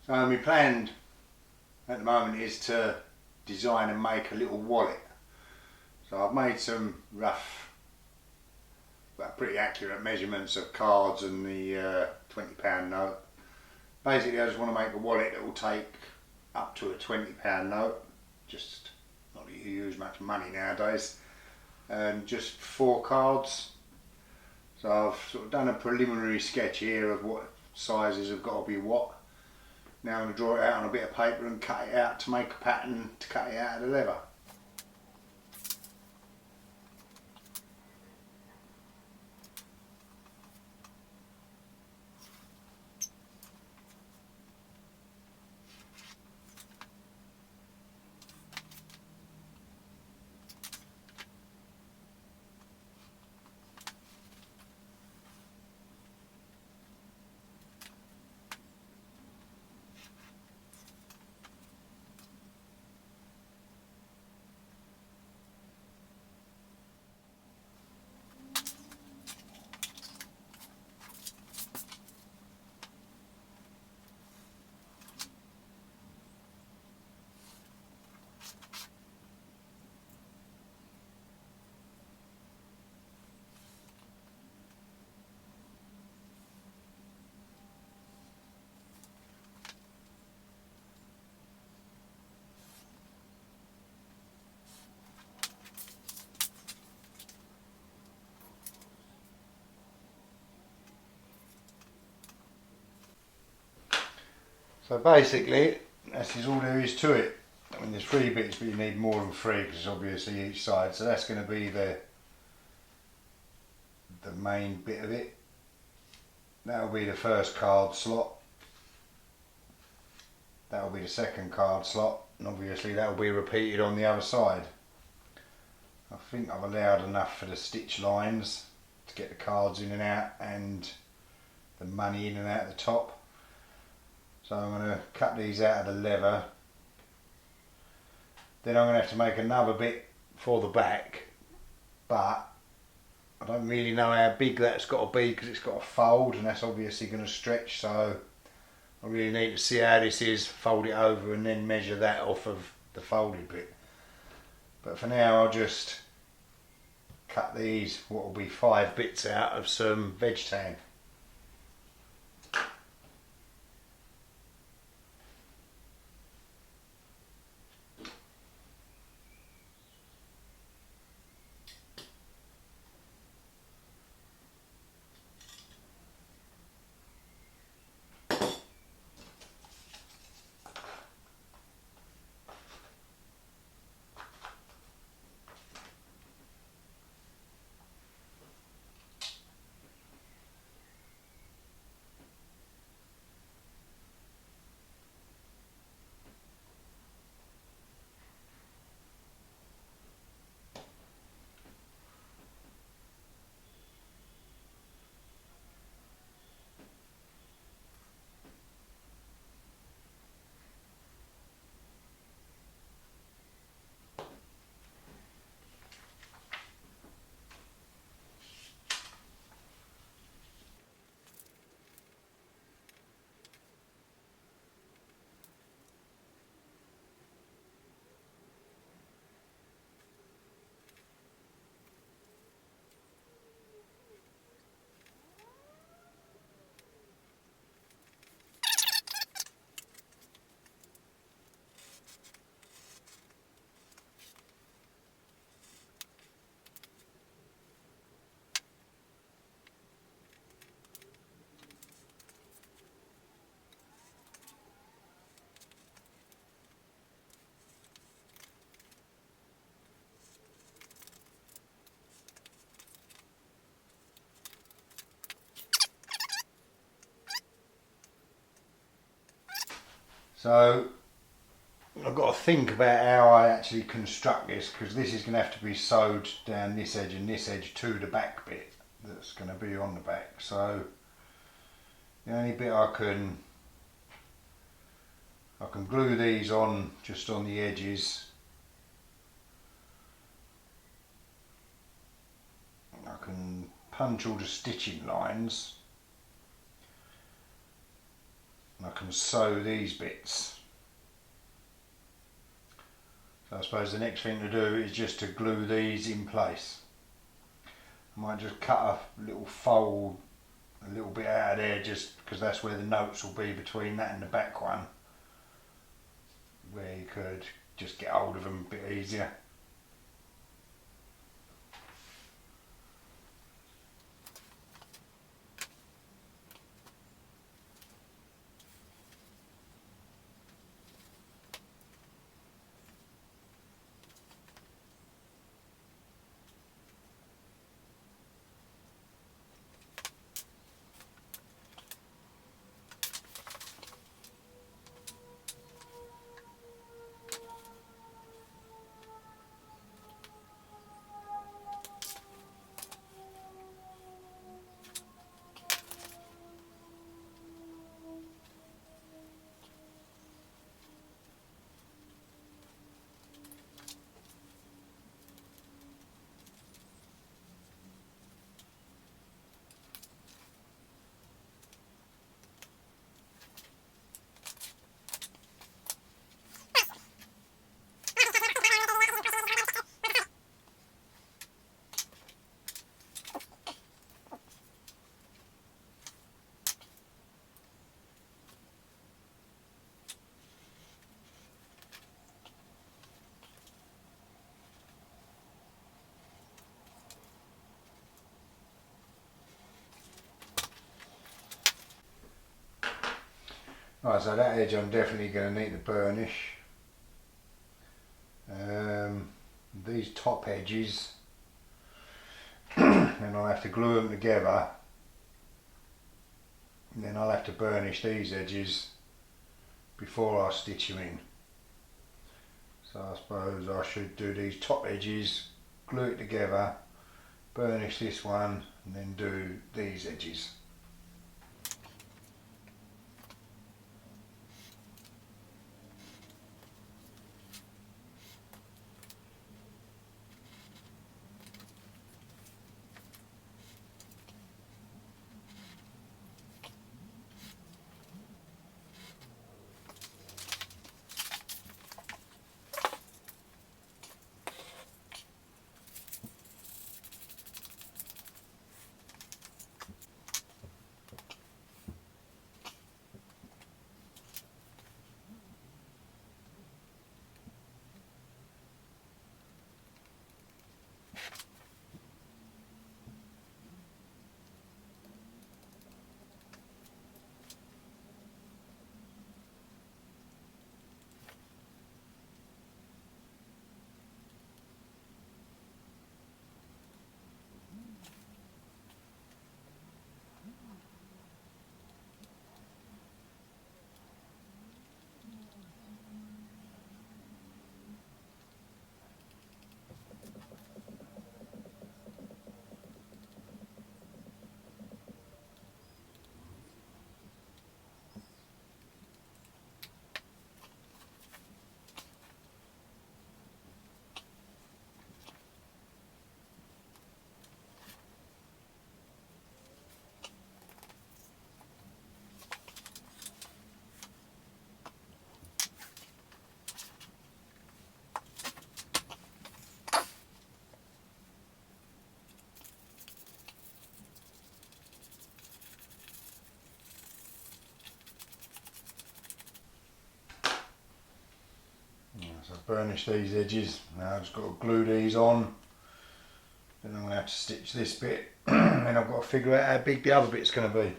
So my plan at the moment is to design and make a little wallet. So I've made some rough, but pretty accurate measurements of cards and the £20 note. Basically I just want to make a wallet that will take up to a £20 note, just not that you use much money nowadays, and just 4 cards. So I've sort of done a preliminary sketch here of what sizes have got to be what. Now I'm going to draw it out on a bit of paper and cut it out to make a pattern to cut it out of the leather. So basically, this is all there is to it. I mean, there's 3 bits, but you need more than 3 because it's obviously each side. So that's going to be the main bit of it. That'll be the first card slot. That'll be the second card slot, and obviously that'll be repeated on the other side. I think I've allowed enough for the stitch lines to get the cards in and out and the money in and out the top. So I'm going to cut these out of the leather. Then I'm going to have to make another bit for the back, but I don't really know how big that's got to be because it's got to fold, and that's obviously going to stretch, so I really need to see how this is, fold it over and then measure that off of the folded bit. But for now I'll just cut these, what will be 5 bits out of some veg tan. So I've got to think about how I actually construct this, because this is going to have to be sewed down this edge and this edge to the back bit that's going to be on the back. So the only bit I can glue these on just on the edges. I can punch all the stitching lines. and I can sew these bits. So I suppose the next thing to do is just to glue these in place. I might just cut a little fold a little bit out of there, just because that's where the notes will be between that and the back one, where you could just get hold of them a bit easier. Right, so that edge I'm definitely going to need to burnish. These top edges, and I'll have to glue them together, and then I'll have to burnish these edges before I stitch them in. So I suppose I should do these top edges, glue it together, burnish this one, and then do these edges. So I've burnished these edges, now I've just got to glue these on, then I'm going to have to stitch this bit, and I've got to figure out how big the other bit's going to be.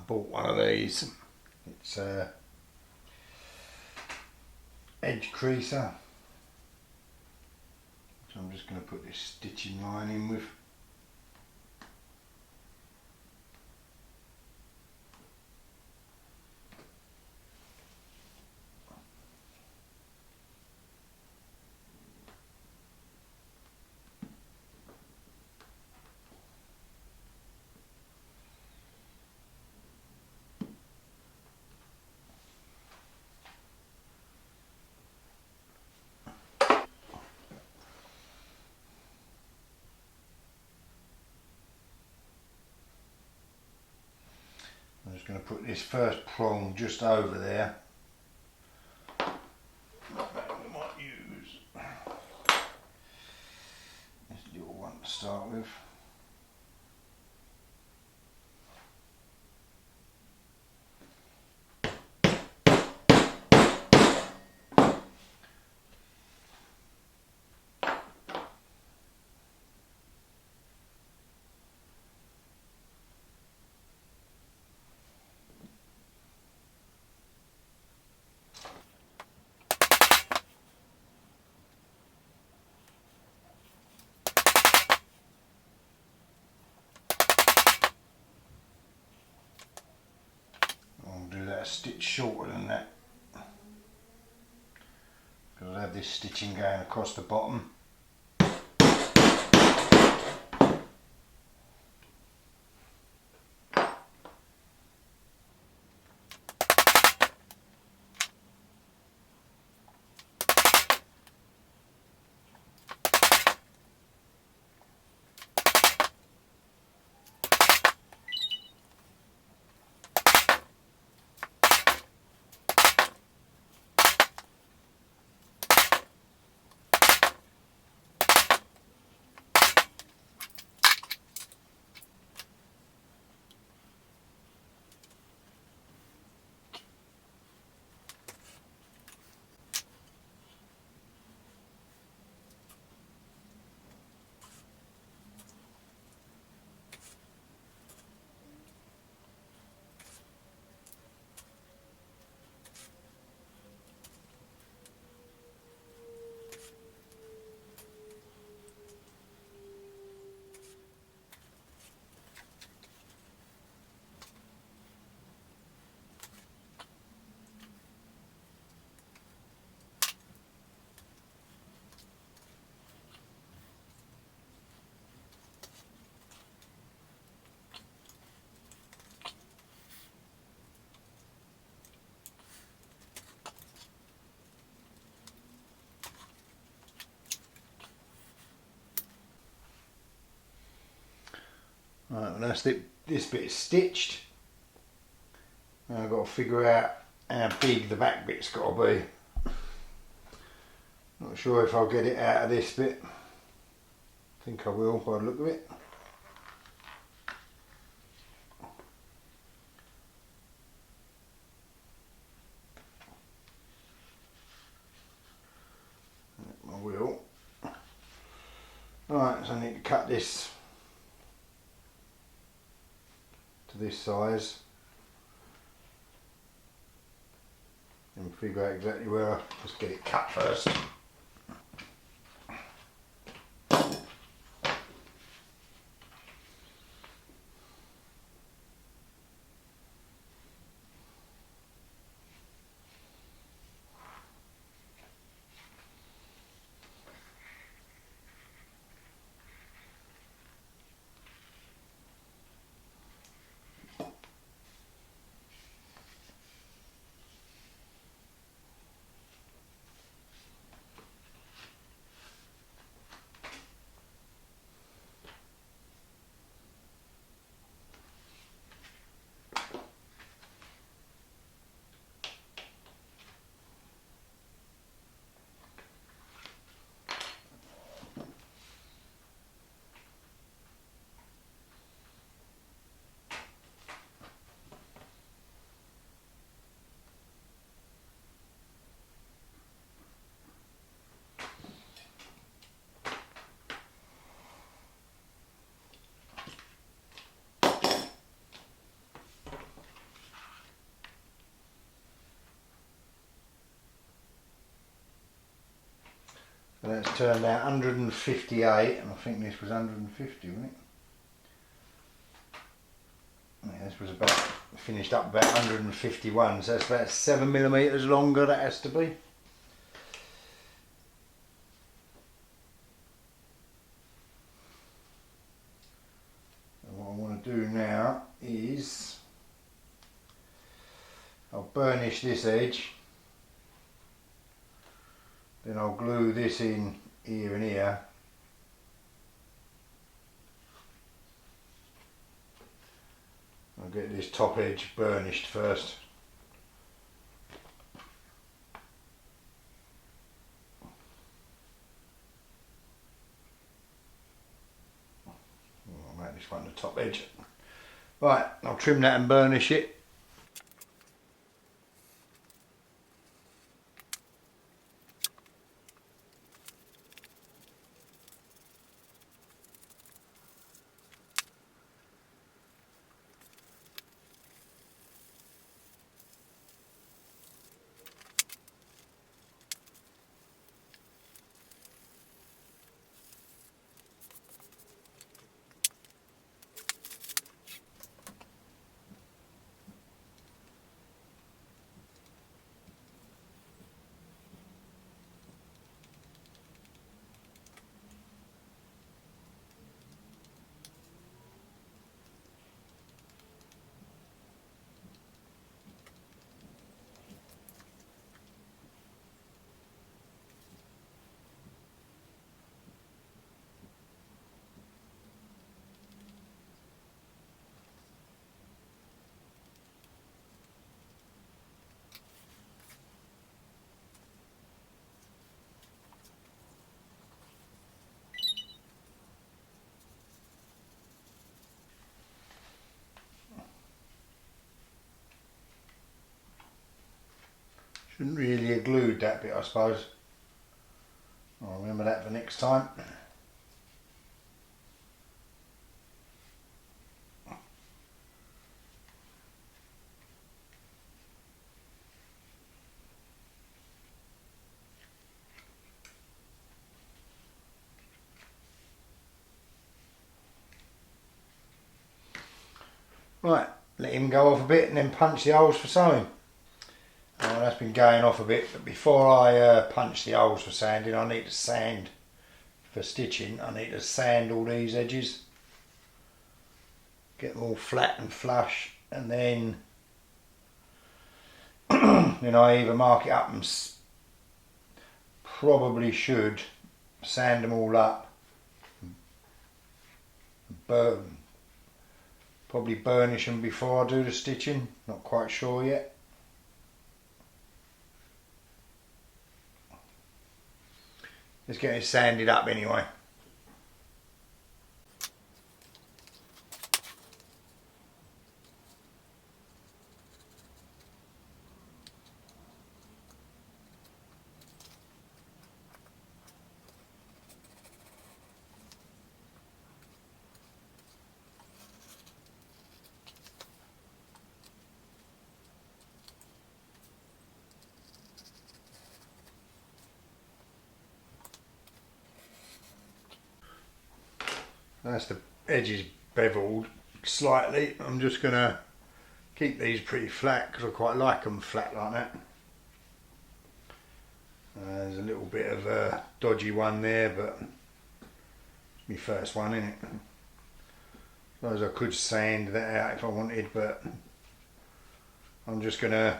bought one of these. It's a edge creaser. So I'm just going to put this stitching line in with. I'm just going to put this first prong just over there. We might use this little one to start with. I'll do that a stitch shorter than that because I'll have this stitching going across the bottom. Right, well that's this bit is stitched. Now I've got to figure out how big the back bit's got to be. Not sure if I'll get it out of this bit. I think I will by the look of it. I will. Right, so I need to cut this to this size and figure out exactly where. Just get it cut first. that's turned out 158, and I think this was 150, wasn't it? Yeah, this was about finished up about 151, so that's about 7mm longer. That has to be. And what I want to do now is I'll burnish this edge, then I'll glue this in here and here. I'll get this top edge burnished first. I'll make this one the top edge. Right, I'll trim that and burnish it. Shouldn't really have glued that bit, I suppose. I'll remember that for next time. Right, let him go off a bit and then punch the holes for sewing. That's been going off a bit, but before I punch the holes for sanding, I need to sand for stitching. I need to sand all these edges, get them all flat and flush, and then I either mark it up and probably should sand them all up, probably burnish them before I do the stitching, not quite sure yet. Let's get it sanded up anyway. That's the edges beveled slightly. I'm just going to keep these pretty flat because I quite like them flat like that. There's a little bit of a dodgy one there, but it's my first one, isn't it? I suppose I could sand that out if I wanted, but I'm just going to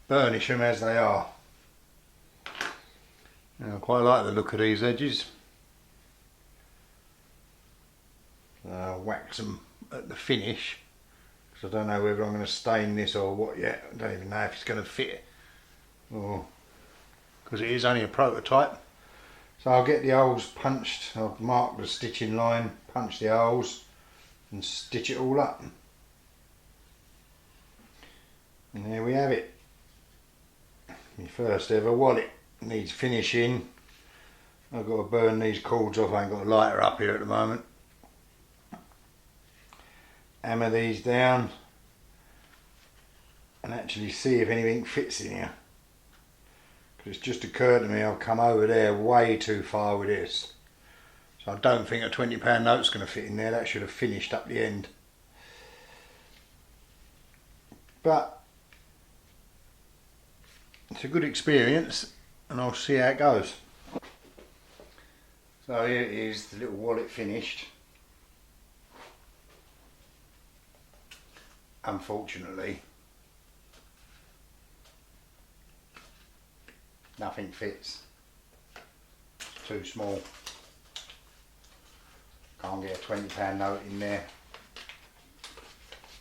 burnish them as they are. Now, I quite like the look of these edges. Wax them at the finish because I don't know whether I'm going to stain this or what yet. I don't even know if it's going to fit, or because it is only a prototype. So I'll get the holes punched. I'll mark the stitching line, punch the holes and stitch it all up, and there we have it. My first ever wallet. Needs finishing. I've got to burn these cords off. I ain't got a lighter up here at the moment. Hammer these down and actually see if anything fits in here, It's just occurred to me I've come over there way too far with this. So I don't think a £20 note's going to fit in there. That should have finished up the end. But it's a good experience and I'll see how it goes. So here it is, the little wallet finished. Unfortunately, nothing fits. It's too small. Can't get a £20 note in there.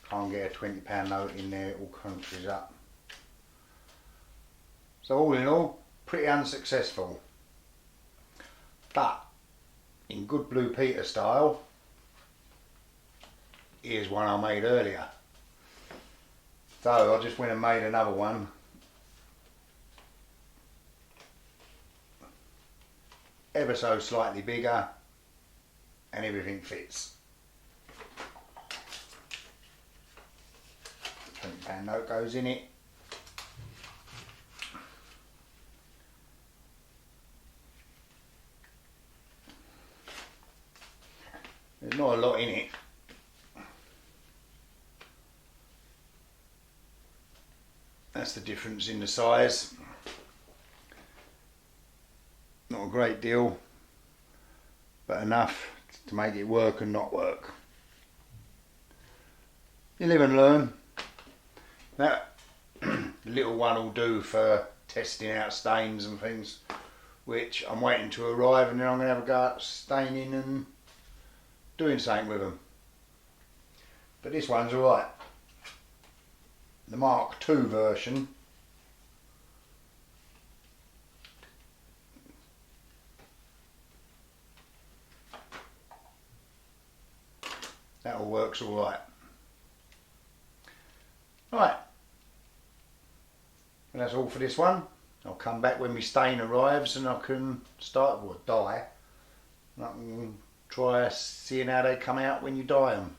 Can't get a £20 note in there, it all crunches up. So all in all, pretty unsuccessful. But in good Blue Peter style, here's one I made earlier. So I just went and made another one. Ever so slightly bigger, and everything fits. £20 note goes in it. There's not a lot in it. That's the difference in the size. Not a great deal, but enough to make it work and not work. You live and learn. That little one will do for testing out stains and things, which I'm waiting to arrive, and then I'm going to have a go at staining and doing something with them. But this one's alright. The Mark II version that all works alright. Right, and that's all for this one. I'll come back when my stain arrives and I can start, or dye, and I can try seeing how they come out when you dye them.